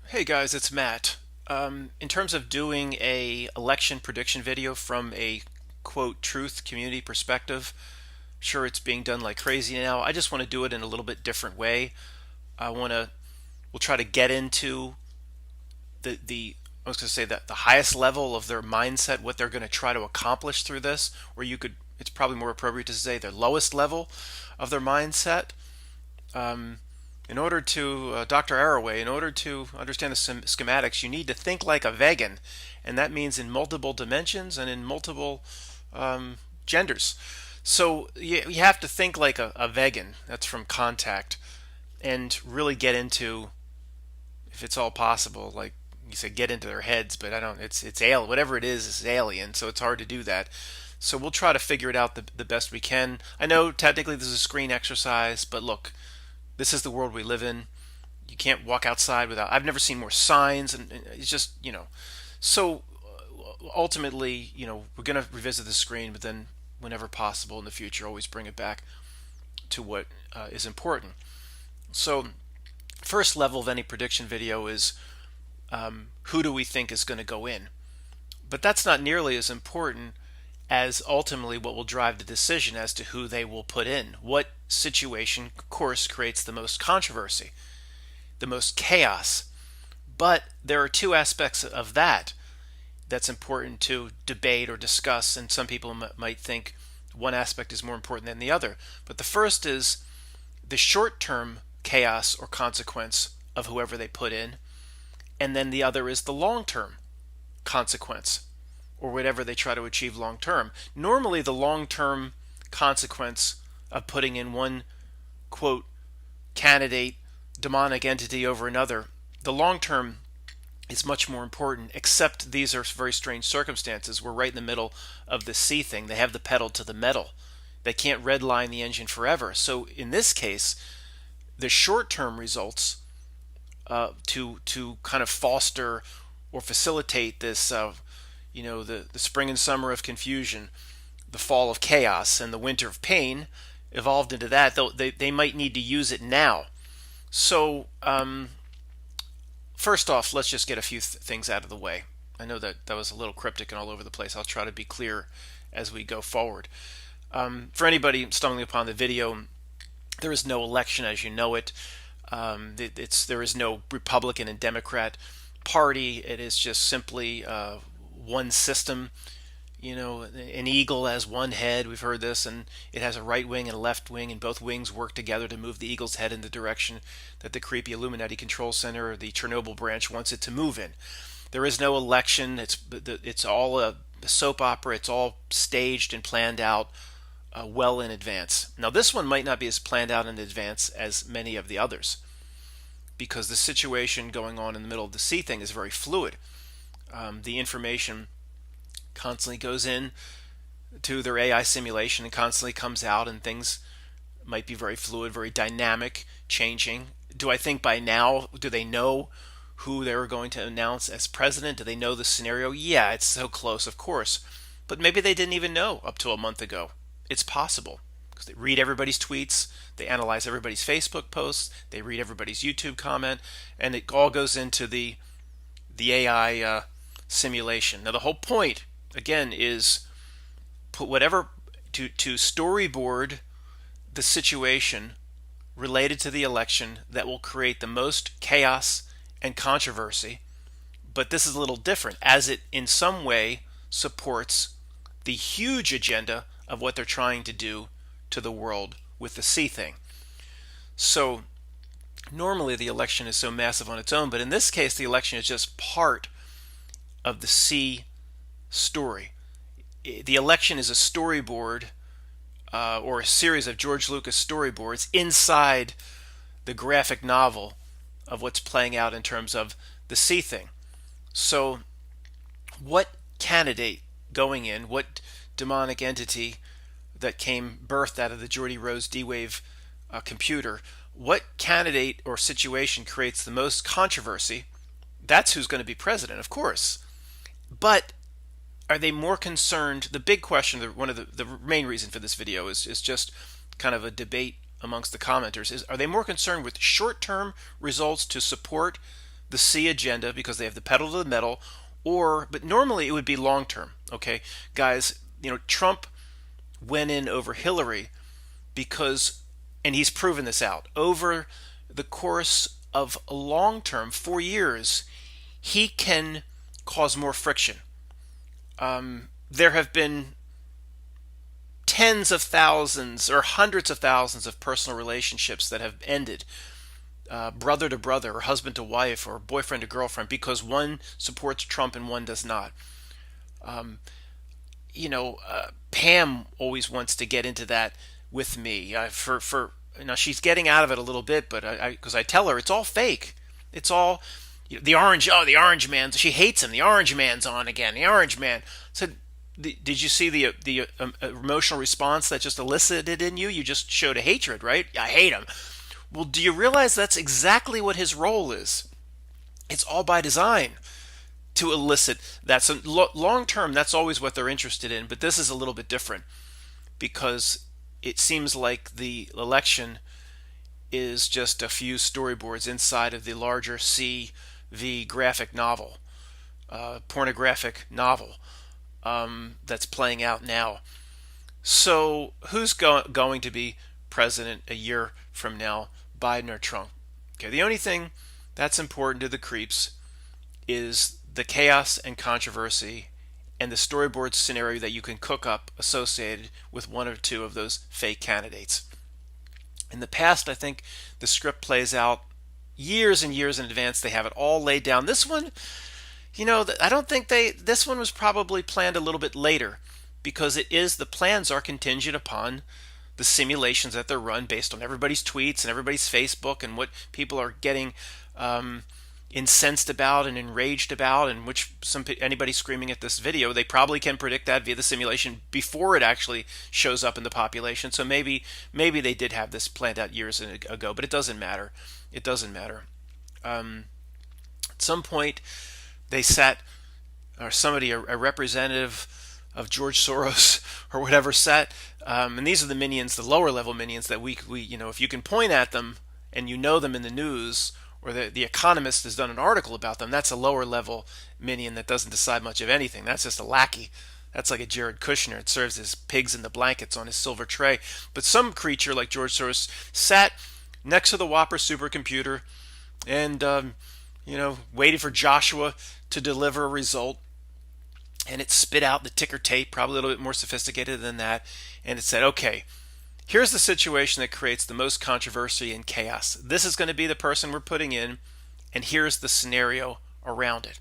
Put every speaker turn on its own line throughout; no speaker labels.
Hey guys, it's Matt. In terms of doing a election prediction video from a quote truth community perspective, sure it's being done like crazy now. I just want to do it in a little bit different way. I want to we'll try to get into the I was going to say that the highest level of their mindset, what they're going to try to accomplish through this, or you could it's probably more appropriate to say their lowest level of their mindset. Um, in order to, Dr. Arroway, in order to understand the schematics, you need to think like a vegan, and that means in multiple dimensions and in multiple um, genders. So you have to think like a vegan. That's from Contact, and really get into, if it's all possible, like you said, get into their heads. But I don't. It's alien. Whatever it is alien. So it's hard to do that. So we'll try to figure it out the best we can. I know technically this is a screen exercise, but look, this is the world we live in. You can't walk outside without. I've never seen more signs, and it's just So ultimately, we're going to revisit the screen, but then whenever possible in the future, always bring it back to what is important. So first level of any prediction video is who do we think is going to go in? But that's not nearly as important as ultimately what will drive the decision as to who they will put in. What situation, of course, creates the most controversy, the most chaos. But there are two aspects of that that's important to debate or discuss, and some people might think one aspect is more important than the other. But the first is the short term chaos or consequence of whoever they put in, and then the other is the long term consequence or whatever they try to achieve long term. Normally, the long term consequence of putting in one quote candidate, demonic entity over another, the long term is much more important, except these are very strange circumstances. We're right in the middle of the C thing. They have the pedal to the metal. They can't redline the engine forever. So in this case, the short term results to kind of foster or facilitate this, the spring and summer of confusion, the fall of chaos, and the winter of pain evolved into that. They might need to use it now. So first off, let's just get a few things out of the way. I know that was a little cryptic and all over the place. I'll try to be clear as we go forward. For anybody stumbling upon the video, there is no election as you know it. There is no Republican and Democrat party. It is just simply one system. An eagle has one head. We've heard this, and it has a right wing and a left wing, and both wings work together to move the eagle's head in the direction that the creepy Illuminati control center or the Chernobyl branch wants it to move in. There is no election. It's all a soap opera. It's all staged and planned out well in advance. Now, this one might not be as planned out in advance as many of the others because the situation going on in the middle of the sea thing is very fluid. The information constantly goes in to their AI simulation and constantly comes out, and things might be very fluid, very dynamic, changing. Do I think by now, do they know who they were going to announce as president? Do they know the scenario? Yeah, it's so close, of course. But maybe they didn't even know up to a month ago. It's possible because they read everybody's tweets, they analyze everybody's Facebook posts, they read everybody's YouTube comment, and it all goes into the AI simulation. Now, the whole point, again, is put whatever to storyboard the situation related to the election that will create the most chaos and controversy. But this is a little different, as it in some way supports the huge agenda of what they're trying to do to the world with the C thing. So normally the election is so massive on its own, but in this case the election is just part of the C story. The election is a storyboard or a series of George Lucas storyboards inside the graphic novel of what's playing out in terms of the C thing. So what candidate going in, what demonic entity that came birthed out of the Geordie Rose D-Wave computer, what candidate or situation creates the most controversy? That's who's going to be president, of course. But are they more concerned? The big question, one of the main reason for this video is just kind of a debate amongst the commenters, is are they more concerned with short-term results to support the C agenda because they have the pedal to the metal, but normally it would be long term. Okay, guys, Trump went in over Hillary because, and he's proven this out, over the course of a long term, 4 years, he can cause more friction. There have been tens of thousands or hundreds of thousands of personal relationships that have ended, brother to brother or husband to wife or boyfriend to girlfriend, because one supports Trump and one does not. Pam always wants to get into that with me. Now she's getting out of it a little bit, but because I tell her it's all fake. It's all the orange. Oh, the orange man. She hates him. The orange man's on again. The orange man. So, did you see the emotional response that just elicited in you? You just showed a hatred, right? I hate him. Well, do you realize that's exactly what his role is? It's all by design to elicit that. So long term, that's always what they're interested in. But this is a little bit different because it seems like the election is just a few storyboards inside of the larger CV graphic novel, pornographic novel that's playing out now. So who's going to be president a year from now, Biden or Trump? Okay, the only thing that's important to the creeps is the chaos and controversy and the storyboard scenario that you can cook up associated with one or two of those fake candidates. In the past, I think the script plays out years and years in advance. They have it all laid down. This one, I don't think this one was probably planned a little bit later because the plans are contingent upon the simulations that they're run based on everybody's tweets and everybody's Facebook and what people are getting incensed about and enraged about, and which anybody screaming at this video, they probably can predict that via the simulation before it actually shows up in the population. So maybe they did have this planned out years ago, but it doesn't matter. It doesn't matter. At some point, they sat, or somebody, a representative of George Soros or whatever, sat, and these are the minions, the lower level minions that we if you can point at them and you know them in the news, or the Economist has done an article about them, that's a lower level minion that doesn't decide much of anything. That's just a lackey. That's like a Jared Kushner. It serves as pigs in the blankets on his silver tray. But some creature like George Soros sat next to the Whopper supercomputer and, waited for Joshua to deliver a result. And it spit out the ticker tape, probably a little bit more sophisticated than that. And it said, okay, here's the situation that creates the most controversy and chaos. This is going to be the person we're putting in, and here's the scenario around it.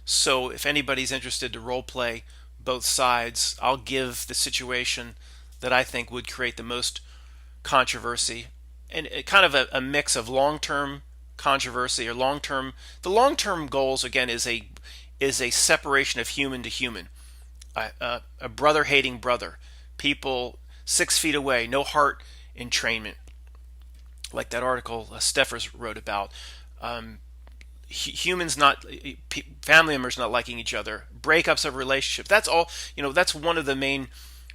So if anybody's interested to role play both sides, I'll give the situation that I think would create the most controversy, and kind of a mix of long-term controversy or long-term. The long-term goals again is a separation of human to human, a brother hating brother, people 6 feet away, no heart entrainment, like that article Steffers wrote about. Humans family members not liking each other, breakups of relationships. That's all. That's one of the main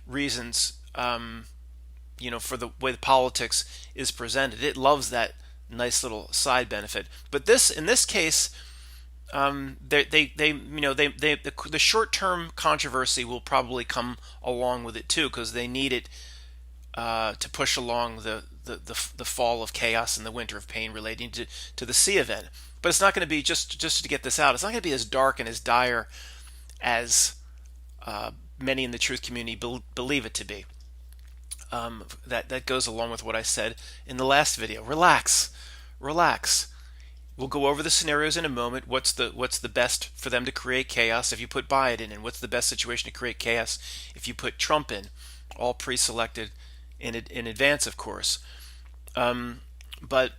reasons. For the way the politics is presented, it loves that nice little side benefit. But in this case, the short-term controversy will probably come along with it too, because they need it to push along the fall of chaos and the winter of pain relating to the C event. But it's not going to be, just to get this out, it's not going to be as dark and as dire as many in the truth community believe it to be. That goes along with what I said in the last video. Relax. We'll go over the scenarios in a moment. What's the best for them to create chaos if you put Biden in? What's the best situation to create chaos if you put Trump in? All pre-selected in advance, of course. But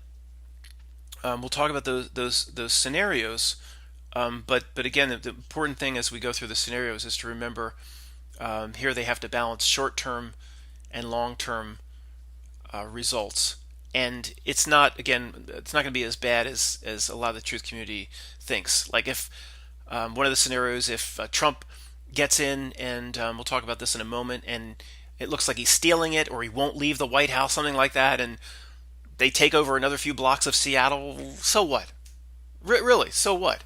we'll talk about those scenarios. But again, the important thing as we go through the scenarios is to remember here they have to balance short-term and long-term results. And it's not going to be as bad as a lot of the truth community thinks. Like if one of the scenarios, if Trump gets in, and we'll talk about this in a moment, and it looks like he's stealing it, or he won't leave the White House, something like that, and they take over another few blocks of Seattle, so what? Really, so what?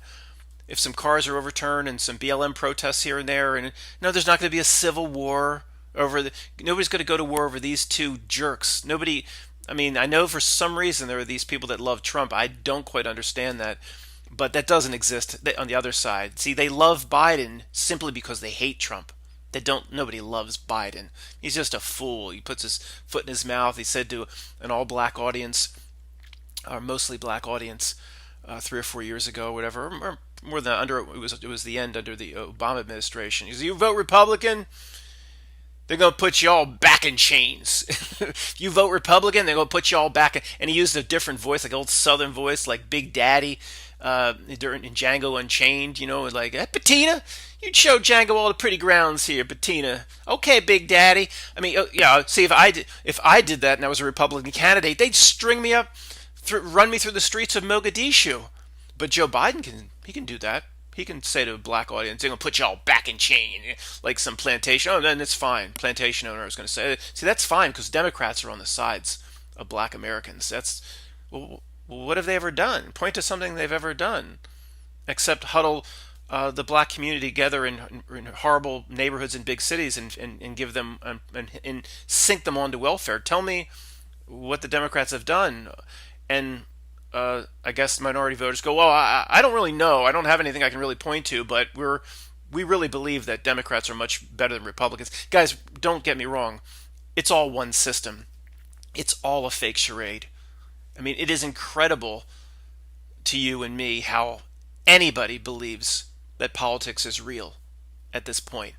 If some cars are overturned and some BLM protests here and there, and no, there's not going to be a civil war over the. Nobody's going to go to war over these two jerks. Nobody. I mean, I know for some reason there are these people that love Trump. I don't quite understand that, but that doesn't exist on the other side. See, they love Biden simply because they hate Trump. They don't. Nobody loves Biden. He's just a fool. He puts his foot in his mouth. He said to an all-black audience, or mostly black audience, 3 or 4 years ago, whatever, or more than under it was the end under the Obama administration. He said, "You vote Republican, they're gonna put you all back in chains. You vote Republican, they're gonna put you all back." And he used a different voice, like old Southern voice, like Big Daddy, during in Django Unchained. Like, Patina, you'd show Django all the pretty grounds here, Patina. Okay, Big Daddy. I mean, yeah. See, if I did that and I was a Republican candidate, they'd string me up, run me through the streets of Mogadishu. But Joe Biden can do that. He can say to a black audience, "They're gonna put y'all back in chain," like some plantation. Oh, then it's fine. Plantation owner is gonna say, "See, that's fine because Democrats are on the sides of black Americans." That's well, what have they ever done? Point to something they've ever done except huddle the black community together in horrible neighborhoods in big cities and give them and sink them onto welfare. Tell me what the Democrats have done, and I guess minority voters go, "Well, I don't really know. I don't have anything I can really point to, but we really believe that Democrats are much better than Republicans." Guys, don't get me wrong. It's all one system. It's all a fake charade. I mean, it is incredible to you and me how anybody believes that politics is real at this point.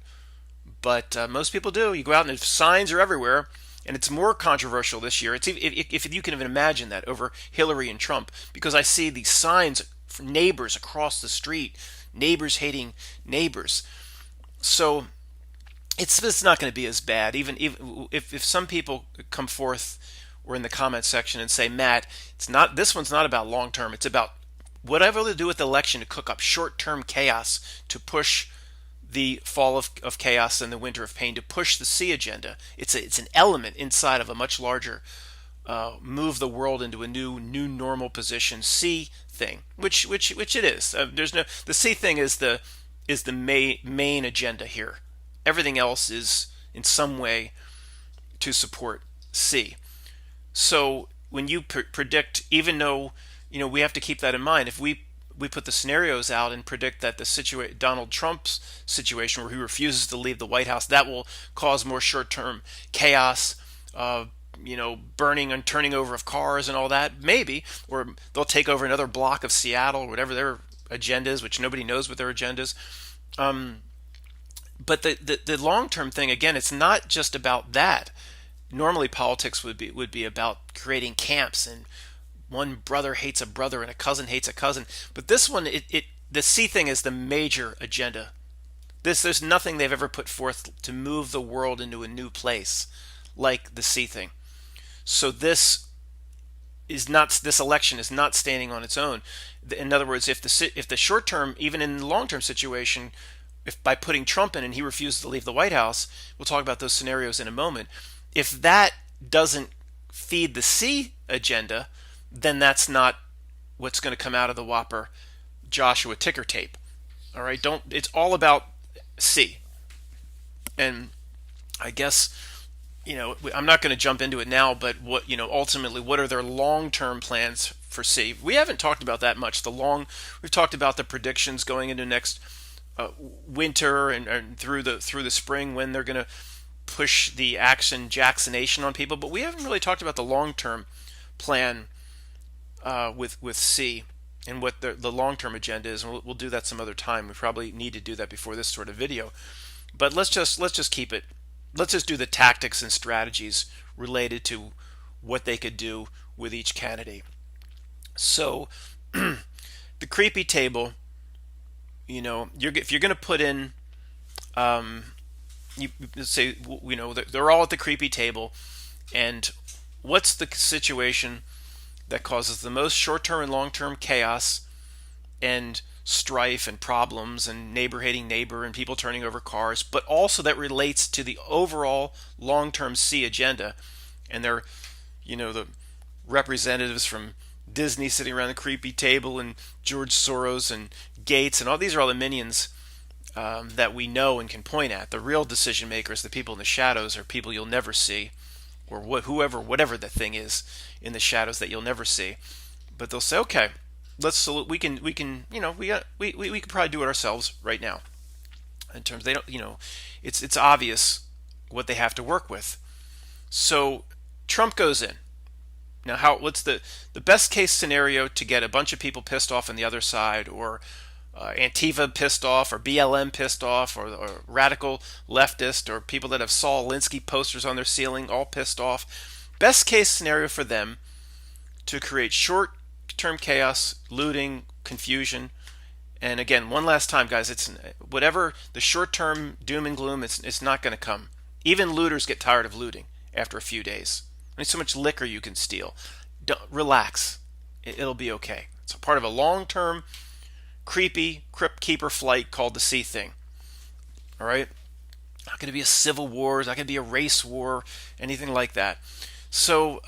But most people do. You go out and the signs are everywhere, and it's more controversial this year. It's if you can even imagine that over Hillary and Trump, because I see these signs from neighbors across the street, neighbors hating neighbors. So it's not going to be as bad. Even if some people come forth or in the comment section and say, "Matt, it's not. This one's not about long term. It's about whatever they do with the election to cook up short term chaos to push the fall of chaos and the winter of pain, to push the C agenda. It's an element inside of a much larger move the world into a new normal position C thing, which it is. There's no the C thing is the main agenda here. Everything else is in some way to support C. So when you predict, even though we have to keep that in mind, if we put the scenarios out and predict that the Donald Trump's situation where he refuses to leave the White House, that will cause more short-term chaos, burning and turning over of cars and all that, maybe, or they'll take over another block of Seattle, or whatever their agenda is, which nobody knows what their agenda is. But the long-term thing, again, it's not just about that. Normally, politics would be about creating camps and one brother hates a brother and a cousin hates a cousin. But this one, the C thing is the major agenda. There's nothing they've ever put forth to move the world into a new place like the C thing. So this election is not standing on its own. In other words, if the short term, even in the long term situation, if by putting Trump in and he refuses to leave the White House, we'll talk about those scenarios in a moment. If that doesn't feed the C agenda, then that's not what's going to come out of the Whopper Joshua ticker tape. All right, it's all about C. And I guess I'm not going to jump into it now, but ultimately, what are their long-term plans for C? We haven't talked about that much. We've talked about the predictions going into next winter and through the spring when they're going to push the Jacksonation on people, but we haven't really talked about the long-term plan with C and what the long-term agenda is, and we'll do that some other time. We probably need to do that before this sort of video, but let's just keep it. Let's just do the tactics and strategies related to what they could do with each candidate. So, the creepy table. If you're going to put in, you say, they're all at the creepy table, and what's the situation that causes the most short-term and long-term chaos and strife and problems and neighbor hating neighbor and people turning over cars, but also that relates to the overall long-term C agenda. And they're, the representatives from Disney sitting around the creepy table, and George Soros and Gates, and all these are all the minions that we know and can point at. The real decision makers, the people in the shadows, are people you'll never see, or whatever the thing is in the shadows that you'll never see. But they'll say, okay, we can we could probably do it ourselves right now. In terms, they don't, it's obvious what they have to work with. So Trump goes in. Now, what's the best case scenario to get a bunch of people pissed off on the other side, or Antifa pissed off, or BLM pissed off, or radical leftist, or people that have Saul Alinsky posters on their ceiling all pissed off? Best case scenario for them to create short-term chaos, looting, confusion. And again, one last time, guys, it's whatever the short-term doom and gloom, it's not going to come. Even looters get tired of looting after a few days. There's so much liquor you can steal. Relax. It'll be okay. It's a part of a long-term, creepy Crypt Keeper flight called the Sea Thing. All right? Not going to be a civil war. It's not going to be a race war, anything like that. So,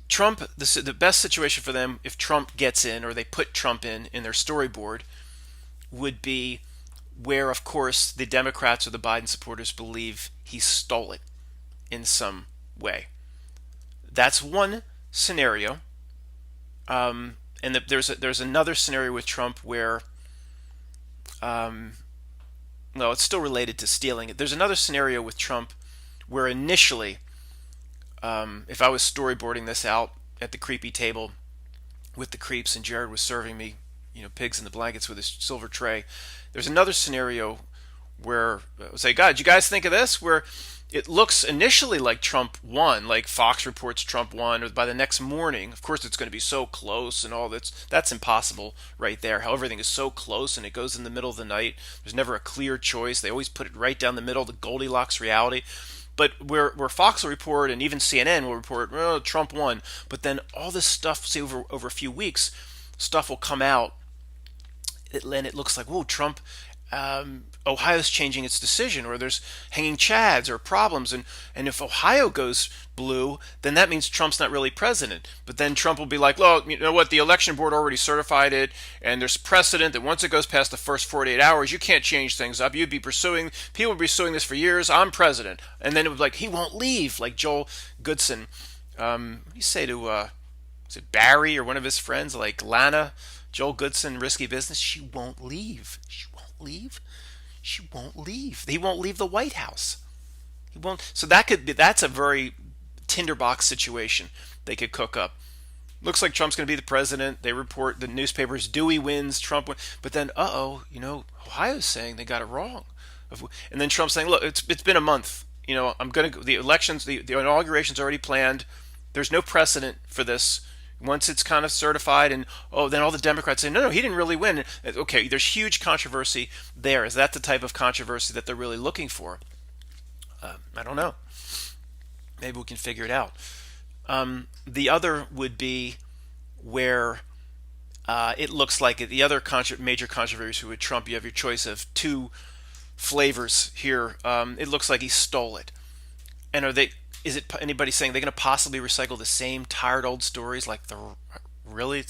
Trump, the best situation for them, if Trump gets in, or they put Trump in their storyboard, would be where, of course, the Democrats or the Biden supporters believe he stole it in some way. That's one scenario. And there's another scenario with Trump where, no, it's still related to stealing it. There's another scenario with Trump where initially, if I was storyboarding this out at the creepy table with the creeps and Jared was serving me, pigs in the blankets with his silver tray, there's another scenario where I would say, God, did you guys think of this? Where it looks initially like Trump won, like Fox reports Trump won, or by the next morning, of course, it's going to be so close and all that's impossible right there. How everything is so close and it goes in the middle of the night. There's never a clear choice. They always put it right down the middle, the Goldilocks reality. But where Fox will report, and even CNN will report, oh, Trump won. But then all this stuff, say over a few weeks, stuff will come out, and it looks like, whoa, Trump, Ohio's changing its decision, or there's hanging chads or problems. And if Ohio goes blue, then that means Trump's not really president. But then Trump will be like, well, you know what, the election board already certified it, and there's precedent that once it goes past the first 48 hours, you can't change things up. People would be suing this for years. I'm president. And then it was like, he won't leave, like Joel Goodson. What do you say to, is it Barry or one of his friends, like Lana? Joel Goodson, Risky Business. She won't leave. She won't leave. She won't leave. He won't leave the White House. He won't. So that's a very tinderbox situation they could cook up. Looks like Trump's going to be the president. They report the newspapers, Dewey wins, Trump wins. But then, Ohio's saying they got it wrong. And then Trump's saying, look, it's been a month. The elections, the inauguration's already planned. There's no precedent for this. Once it's kind of certified, and then all the Democrats say, no, he didn't really win. Okay, there's huge controversy there. Is that the type of controversy that they're really looking for? I don't know. Maybe we can figure it out. The other would be where it looks like the other major controversy with Trump, you have your choice of two flavors here. It looks like he stole it. And is it anybody saying they're going to possibly recycle the same tired old stories like the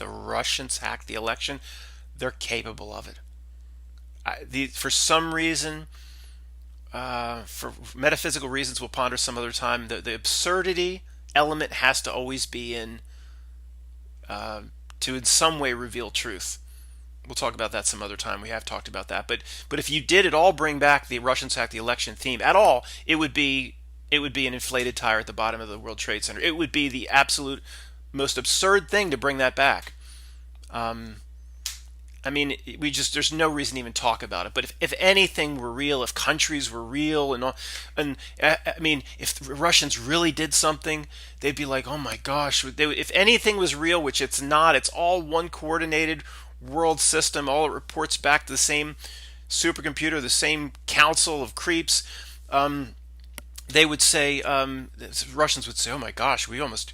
Russians hacked the election? They're capable of it. For some reason, for metaphysical reasons we'll ponder some other time, the absurdity element has to always be in to in some way reveal truth. We'll talk about that some other time. We have talked about that. But if you did at all bring back the Russians hacked the election theme at all, it would be an inflated tire at the bottom of the World Trade Center. It would be the absolute most absurd thing to bring that back. There's no reason to even talk about it. But if anything were real, if countries were real, if the Russians really did something, they'd be like, oh my gosh. If anything was real, which it's not, it's all one coordinated world system. All it reports back to the same supercomputer, the same council of creeps. They would say, Russians would say, oh my gosh, we almost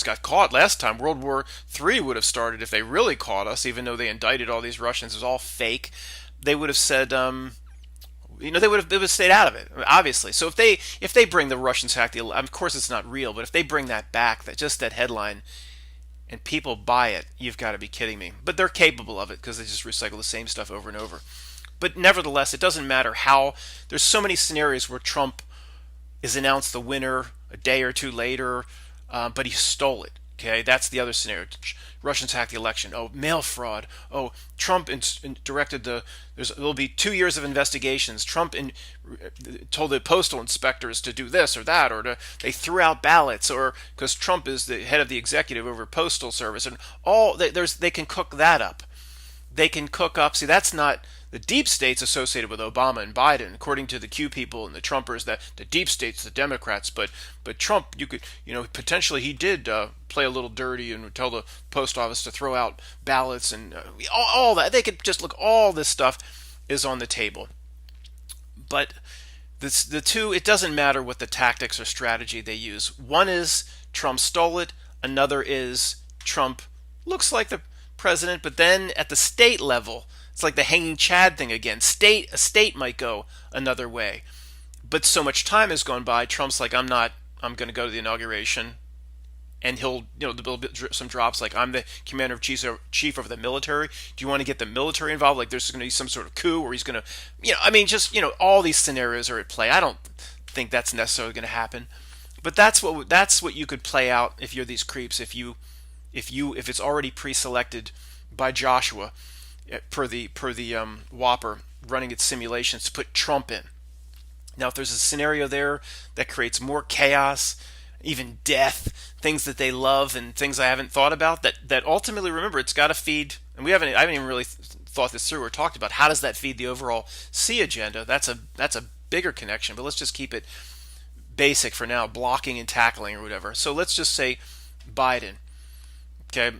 got caught last time. World War III would have started if they really caught us, even though they indicted all these Russians. It was all fake. They would have said, they would have stayed out of it, obviously. So if they bring the Russians hack the, of course it's not real, but if they bring that back, that headline, and people buy it, you've got to be kidding me. But they're capable of it because they just recycle the same stuff over and over. But nevertheless, it doesn't matter how. There's so many scenarios where Trump is announced the winner a day or two later, but he stole it. Okay, that's the other scenario. Russians hacked the election. Oh, mail fraud. Oh, Trump directed there'll be 2 years of investigations. Trump told the postal inspectors to do this or that, or they threw out ballots, or because Trump is the head of the executive over postal service, and all they can cook that up. They can cook up. See, that's not the deep states associated with Obama and Biden, according to the Q people and the Trumpers. That the deep states, the Democrats, but Trump, potentially he did play a little dirty and would tell the post office to throw out ballots and all that. They could just look. All this stuff is on the table, but the two. It doesn't matter what the tactics or strategy they use. One is Trump stole it. Another is Trump looks like the president, but then at the state level, it's like the hanging Chad thing again. A state might go another way, but so much time has gone by. Trump's like, I'm going to go to the inauguration, and he'll, there'll be some drops like, I'm the commander of chief of the military. Do you want to get the military involved? Like there's going to be some sort of coup, or he's going to, all these scenarios are at play. I don't think that's necessarily going to happen, but that's what you could play out if you're these creeps. If it's already pre-selected by Joshua per the Whopper running its simulations to put Trump in. Now, if there's a scenario there that creates more chaos, even death, things that they love and things I haven't thought about, that ultimately, remember, it's got to feed. And I haven't even really thought this through or talked about how does that feed the overall C agenda. That's a bigger connection, but let's just keep it basic for now, blocking and tackling or whatever. So let's just say Biden. Okay,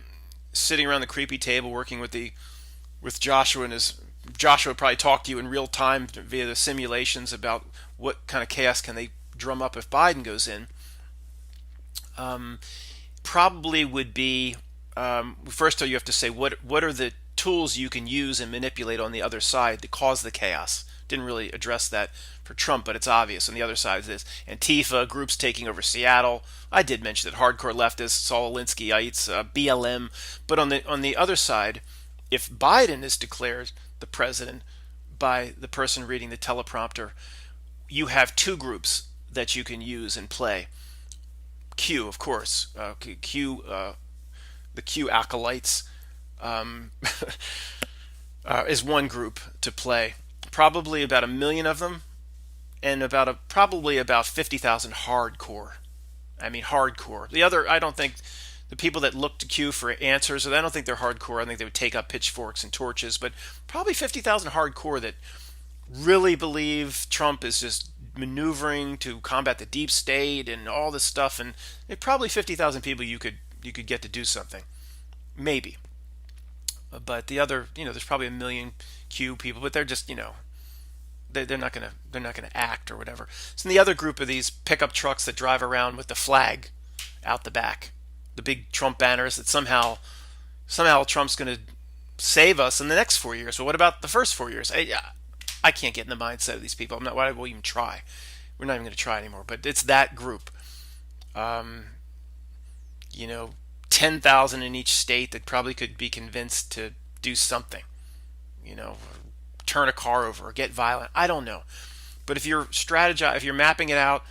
sitting around the creepy table working with Joshua, and Joshua probably talked to you in real time via the simulations about what kind of chaos can they drum up if Biden goes in. Probably would be first of all, you have to say what are the tools you can use and manipulate on the other side to cause the chaos. Didn't really address that for Trump, but it's obvious. On the other side is this Antifa, groups taking over Seattle. I did mention that hardcore leftists, Saul Alinsky-ites, BLM. But on the other side, if Biden is declared the president by the person reading the teleprompter, you have two groups that you can use and play. Q, of course, the Q acolytes is one group to play. Probably about 1 million of them, and probably about 50,000 hardcore. I mean hardcore. The other, I don't think the people that look to Q for answers, I don't think they're hardcore. I think they would take up pitchforks and torches, but probably 50,000 hardcore that really believe Trump is just maneuvering to combat the deep state and all this stuff. And probably 50,000 people you could get to do something, maybe. But the other, there's probably 1 million Q people, but they're just, they're not gonna act or whatever. So the other group of these pickup trucks that drive around with the flag out the back, the big Trump banners that somehow Trump's gonna save us in the next 4 years. Well, what about the first 4 years? I can't get in the mindset of these people. Why will even try? We're not even gonna try anymore. But it's that group. 10,000 in each state that probably could be convinced to do something. Turn a car over or get violent. I don't know. But if you're mapping it out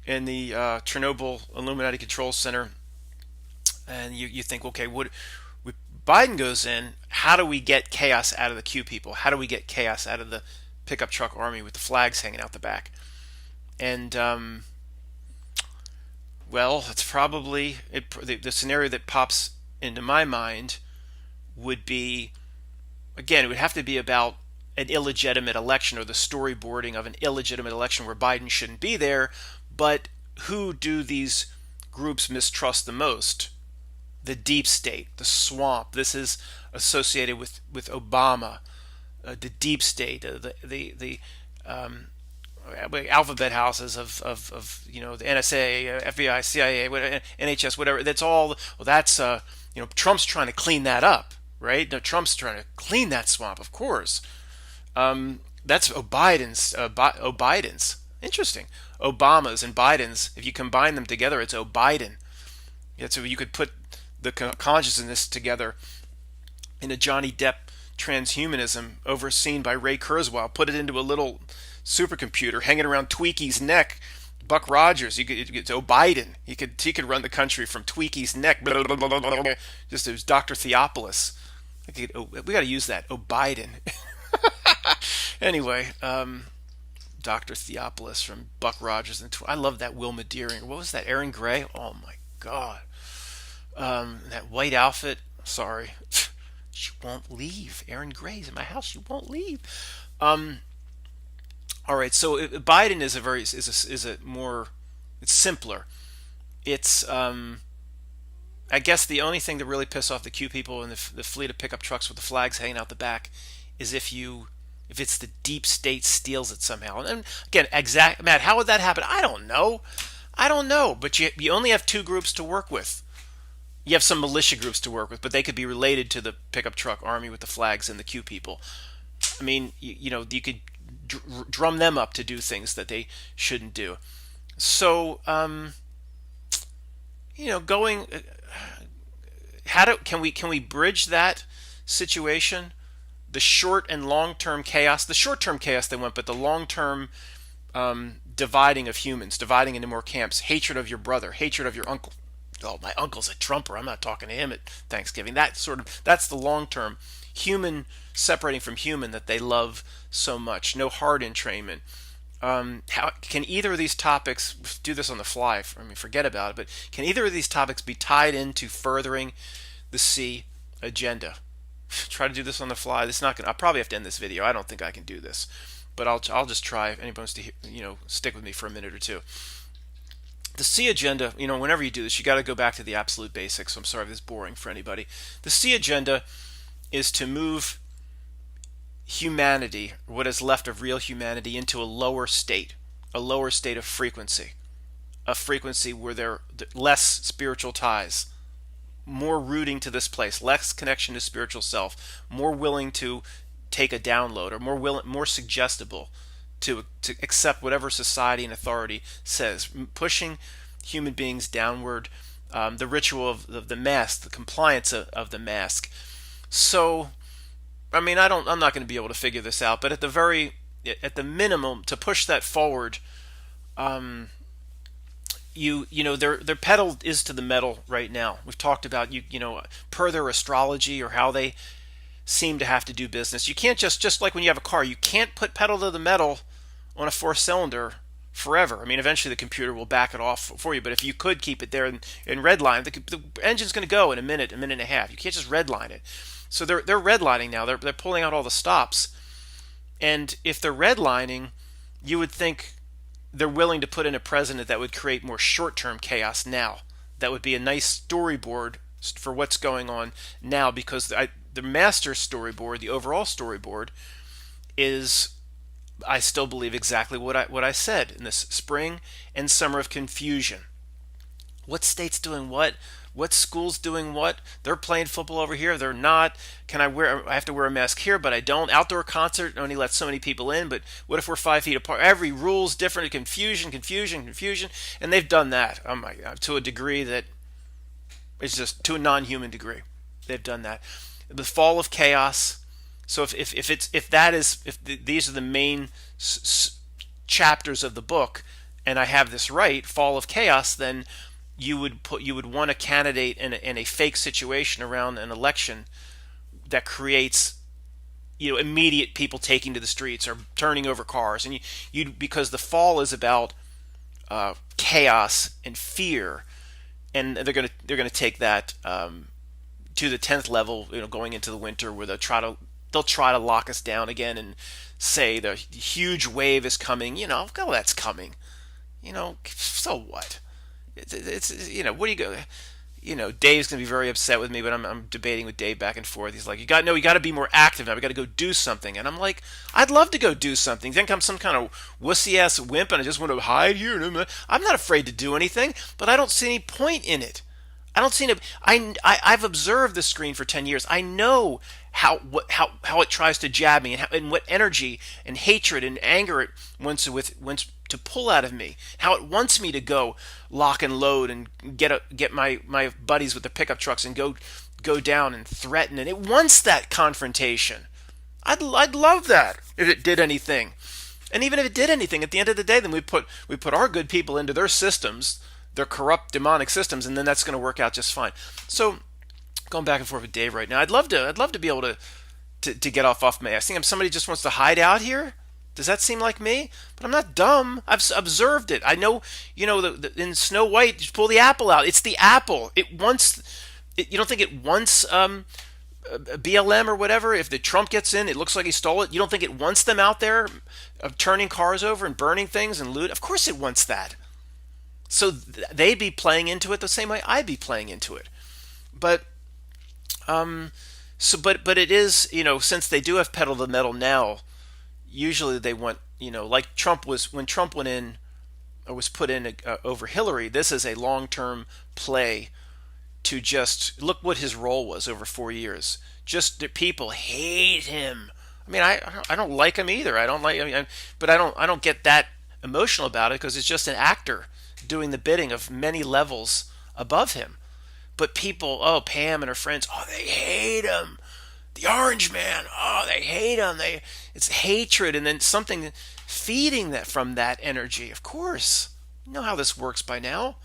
in the Chernobyl Illuminati Control Center, and you think, okay, when Biden goes in, how do we get chaos out of the Q people? How do we get chaos out of the pickup truck army with the flags hanging out the back? And well, it's probably the scenario that pops into my mind would be, again, it would have to be about an illegitimate election or the storyboarding of an illegitimate election where Biden shouldn't be there. But who do these groups mistrust the most? The deep state, the swamp. This is associated with Obama, the deep state, the alphabet houses of the NSA, FBI, CIA, NHS, whatever. That's all. Well, that's Trump's trying to clean that up, right? No, Trump's trying to clean that swamp, of course. That's Biden's. Biden's. Interesting. Obama's and Biden's. If you combine them together, it's O'Biden. Yeah, so you could put the consciousness together in a Johnny Depp transhumanism overseen by Ray Kurzweil, put it into a little supercomputer hanging around Tweaky's neck. Buck Rogers, it's Biden. He could run the country from Tweaky's neck. Just it was Dr. Theopolis. We got to use that. Biden. Anyway, Dr. Theopolis from Buck Rogers and I love that Wilma Deering. What was that? Erin Gray. Oh my God. That white outfit. Sorry, she won't leave. Erin Gray's in my house. She won't leave. All right. So Biden is a more, it's simpler. It's I guess the only thing that really piss off the Q people and the fleet of pickup trucks with the flags hanging out the back is if it's the deep state steals it somehow. And again, Matt, how would that happen? I don't know. But you only have two groups to work with. You have some militia groups to work with, but they could be related to the pickup truck army with the flags and the Q people. I mean, you could drum them up to do things that they shouldn't do. So, going, can we bridge that situation? The short and long term chaos. The short term chaos they want, but the long term dividing of humans, dividing into more camps, hatred of your brother, hatred of your uncle. Oh, my uncle's a Trumper. I'm not talking to him at Thanksgiving. That's the long term human separating from human that they love so much. No hard entrainment. How can either of these topics, do this on the fly? Forget about it. But can either of these topics be tied into furthering the C agenda? Try to do this on the fly. This is not gonna. I'll probably have to end this video. I don't think I can do this, but I'll just try. If anybody wants to stick with me for a minute or two. The C agenda, whenever you do this, you got to go back to the absolute basics. So I'm sorry if this is boring for anybody. The C agenda is to move humanity, what is left of real humanity, into a lower state of frequency, a frequency where there are less spiritual ties, more rooting to this place, less connection to spiritual self, more willing to take a download, or more suggestible to accept whatever society and authority says, pushing human beings downward. The ritual of the mask, the compliance of the mask. So, I'm not going to be able to figure this out, but at the minimum, to push that forward, their pedal is to the metal right now. We've talked about per their astrology, or how they seem to have to do business. You can't just like when you have a car, you can't put pedal to the metal on a 4-cylinder forever. Eventually the computer will back it off for you, but if you could keep it there in redline, the engine's going to go in a minute and a half. You can't just redline it. So they're redlining now. They're pulling out all the stops. And if they're redlining, you would think they're willing to put in a president that would create more short-term chaos now. That would be a nice storyboard for what's going on now, because the master storyboard, the overall storyboard, is, I still believe, exactly what I said in this spring and summer of confusion. What state's doing what? What school's doing what? They're playing football over here. They're not. I have to wear a mask here, but I don't. Outdoor concert only lets so many people in, but what if we're 5 feet apart? Every rule's different. Confusion. And they've done that to a degree that it's just to a non-human degree. They've done that. The fall of chaos. So if these are the main chapters of the book, and I have this right, fall of chaos, then you would want a candidate in a fake situation around an election that creates immediate people taking to the streets or turning over cars, and because the fall is about chaos and fear, and they're gonna take that to the 10th level, going into the winter, where they'll try to lock us down again and say the huge wave is coming. That's coming. So what? It's what do you go? Dave's gonna be very upset with me, but I'm debating with Dave back and forth. He's like, you got to be more active now. We got to go do something, and I'm like, I'd love to go do something. Think I'm some kind of wussy ass wimp, and I just want to hide here. I'm not afraid to do anything, but I don't see any point in it. I don't see any. I've observed the screen for 10 years. I know how it tries to jab me, and what energy and hatred and anger it wants to pull out of me, how it wants me to go lock and load and get my buddies with the pickup trucks and go down and threaten. And it wants that confrontation. I'd love that if it did anything. And even if it did anything, at the end of the day, then we put our good people into their systems, their corrupt demonic systems, and then that's going to work out just fine. So going back and forth with Dave right now, I'd love to be able to get off my ass. Think somebody just wants to hide out here. Does that seem like me? But I'm not dumb. I've observed it. I know, in Snow White, just pull the apple out. It's the apple. It wants. You don't think it wants BLM or whatever? If the Trump gets in, it looks like he stole it. You don't think it wants them out there turning cars over and burning things and loot? Of course it wants that. So they'd be playing into it the same way I'd be playing into it. But but it is, since they do have pedal to the metal now, usually they want, like Trump was, when Trump went in or was put in over Hillary, this is a long-term play to just look what his role was over 4 years. Just that people hate him. I mean, I don't like him either. I don't like. I mean, but I don't get that emotional about it because it's just an actor doing the bidding of many levels above him. But people, oh, Pam and her friends, oh, they hate him. The Orange Man, oh, they hate him. It's hatred, and then something feeding that from that energy. Of course, you know how this works by now.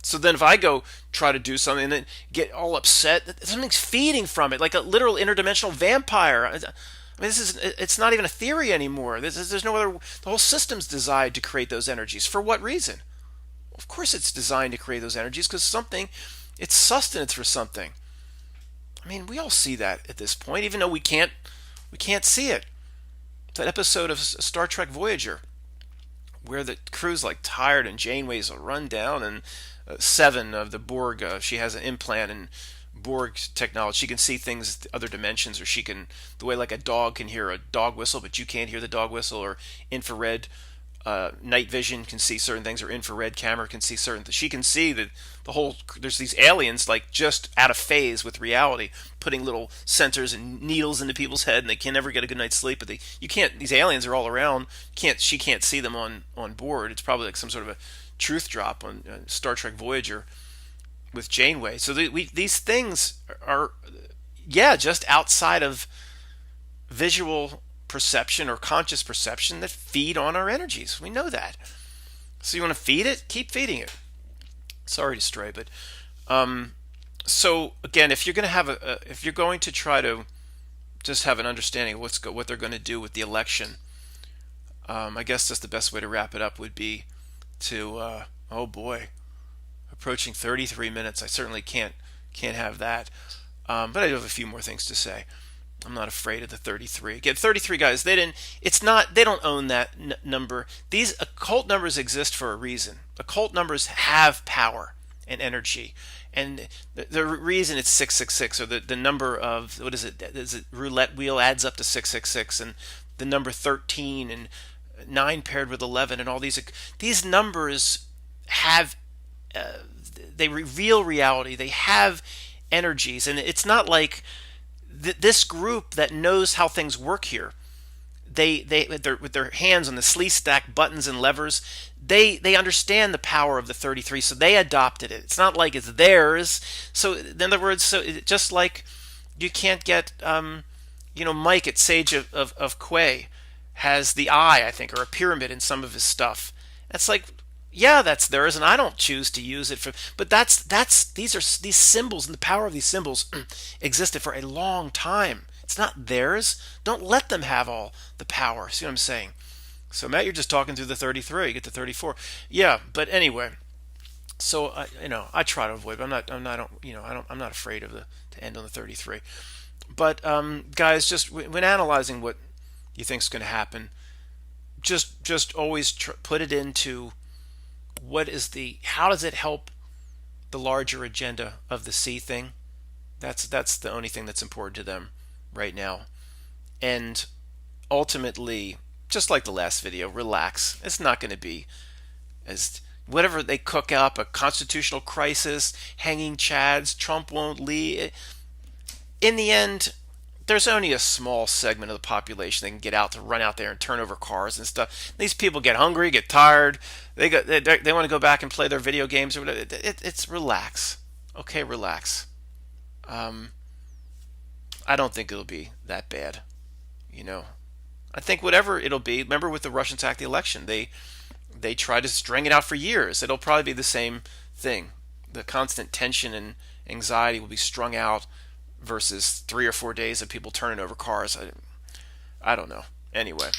So then if I go try to do something and then get all upset, something's feeding from it, like a literal interdimensional vampire. I mean, it's not even a theory anymore. There's no other, the whole system's designed to create those energies. For what reason? Of course it's designed to create those energies because it's sustenance for something. I mean, we all see that at this point, even though we can't see it. That episode of Star Trek Voyager, where the crew's like tired and Janeway's a run down, and Seven of the Borg, she has an implant in Borg technology. She can see things, other dimensions, or she can, the way like a dog can hear a dog whistle, but you can't hear the dog whistle, or infrared night vision can see certain things, or infrared camera can see certain things. She can see that there's these aliens like just out of phase with reality, putting little sensors and needles into people's head, and they can never get a good night's sleep. But these aliens are all around. She can't see them on board. It's probably like some sort of a truth drop on Star Trek Voyager with Janeway. So these things are, just outside of visual perception or conscious perception that feed on our energies. We know that. So you want to feed it? Keep feeding it. Sorry to stray, but so again, if you're going to try to just have an understanding of what they're going to do with the election, I guess that's the best way to wrap it up would be to oh boy, approaching 33 minutes. I certainly can't have that. But I do have a few more things to say. I'm not afraid of the 33. Again, 33 guys, they don't own that number. These occult numbers exist for a reason. Occult numbers have power and energy. And the reason it's 666, or the number of, what is it, roulette wheel adds up to 666, and the number 13 and 9 paired with 11 and all these numbers have, they reveal reality. They have energies, and it's not like this group that knows how things work here. They with their hands on the sleeve stack buttons and levers, they understand the power of the 33, so they adopted it. It's not like it's theirs. So in other words, just like you can't get Mike at Sage of Quay has the eye, I think, or a pyramid in some of his stuff. That's like, yeah, that's theirs, and I don't choose to use it for. But these symbols, and the power of these symbols existed for a long time. It's not theirs. Don't let them have all the power. See what I'm saying? So Matt, you're just talking through the 33. You get to 34. Yeah, but anyway. So I try to avoid. But I'm not afraid of to end on the 33. But guys, just when analyzing what you think is going to happen, just always put it into how does it help the larger agenda of the C thing? That's the only thing that's important to them right now. And ultimately, just like the last video, relax. It's not going to be as whatever they cook up, a constitutional crisis, hanging chads, Trump won't leave. In the end, there's only a small segment of the population that can get out to run out there and turn over cars and stuff. These people get hungry, get tired, they want to go back and play their video games or whatever. It's relax, okay, relax. Um, I don't think it'll be that bad, you know. I think whatever it'll be. Remember with the Russians attack the election, they tried to string it out for years. It'll probably be the same thing. The constant tension and anxiety will be strung out versus 3 or 4 days of people turning over cars. I don't know. Anyway,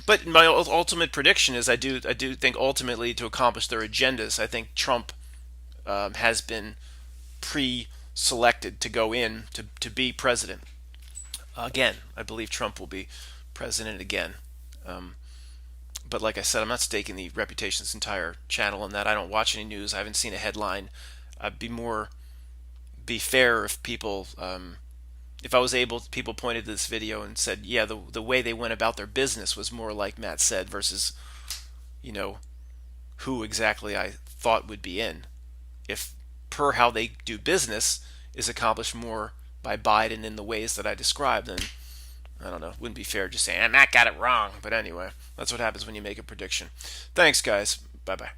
but my ultimate prediction is I do think ultimately to accomplish their agendas, I think Trump has been pre-selected to go in to be president again. I believe Trump will be president again. Um, but like I said, I'm not staking the reputation of this entire channel on that. I don't watch any news. I haven't seen a headline. I'd be fair if people if I was able, people pointed to this video and said, yeah, the way they went about their business was more like Matt said versus, you know, who exactly I thought would be in. If per how they do business is accomplished more by Biden in the ways that I described, then I don't know. It wouldn't be fair just saying, Matt got it wrong. But anyway, that's what happens when you make a prediction. Thanks, guys. Bye bye.